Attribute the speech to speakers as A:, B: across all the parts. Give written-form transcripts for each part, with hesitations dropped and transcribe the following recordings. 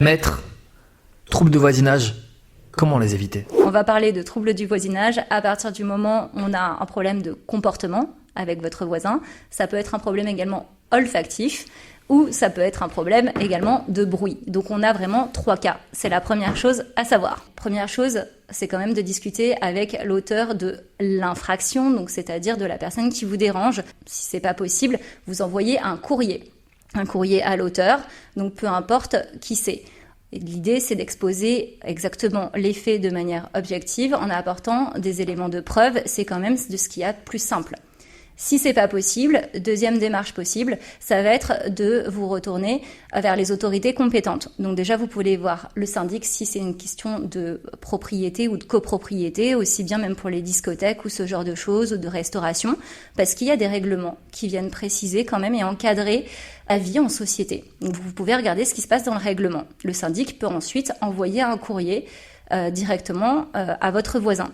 A: Maître, troubles de voisinage, comment les éviter?
B: On va parler de troubles du voisinage à partir du moment où on a un problème de comportement avec votre voisin. Ça peut être un problème également olfactif ou ça peut être un problème également de bruit. Donc on a vraiment 3 cas. C'est la première chose à savoir. Première chose, c'est quand même de discuter avec l'auteur de l'infraction, donc c'est-à-dire de la personne qui vous dérange. Si c'est pas possible, vous envoyez un courrier à l'auteur, donc peu importe qui c'est. L'idée, c'est d'exposer exactement les faits de manière objective en apportant des éléments de preuve. C'est quand même de ce qu'il y a de plus simple. Si c'est pas possible, deuxième démarche possible, ça va être de vous retourner vers les autorités compétentes. Donc déjà, vous pouvez voir le syndic si c'est une question de propriété ou de copropriété, aussi bien même pour les discothèques ou ce genre de choses, ou de restauration, parce qu'il y a des règlements qui viennent préciser quand même et encadrer la vie en société. Donc vous pouvez regarder ce qui se passe dans le règlement. Le syndic peut ensuite envoyer un courrier directement à votre voisin.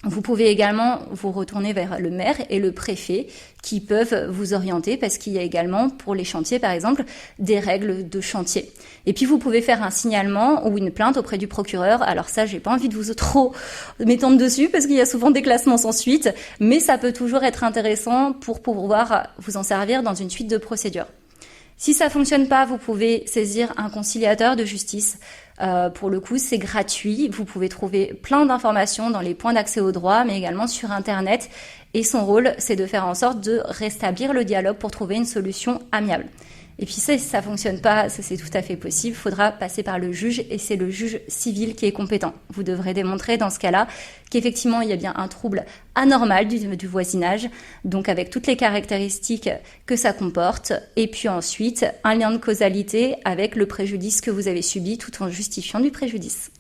B: Vous pouvez également vous retourner vers le maire et le préfet qui peuvent vous orienter parce qu'il y a également pour les chantiers par exemple des règles de chantier. Et puis vous pouvez faire un signalement ou une plainte auprès du procureur. Alors ça, j'ai pas envie de vous trop m'étendre dessus parce qu'il y a souvent des classements sans suite, mais ça peut toujours être intéressant pour pouvoir vous en servir dans une suite de procédures. Si ça fonctionne pas, vous pouvez saisir un conciliateur de justice. Pour le coup, c'est gratuit. Vous pouvez trouver plein d'informations dans les points d'accès au droit, mais également sur Internet. Et son rôle, c'est de faire en sorte de rétablir le dialogue pour trouver une solution amiable. Et puis si ça fonctionne pas, ça c'est tout à fait possible, il faudra passer par le juge et c'est le juge civil qui est compétent. Vous devrez démontrer dans ce cas-là qu'effectivement il y a bien un trouble anormal du voisinage, donc avec toutes les caractéristiques que ça comporte, et puis ensuite un lien de causalité avec le préjudice que vous avez subi tout en justifiant du préjudice.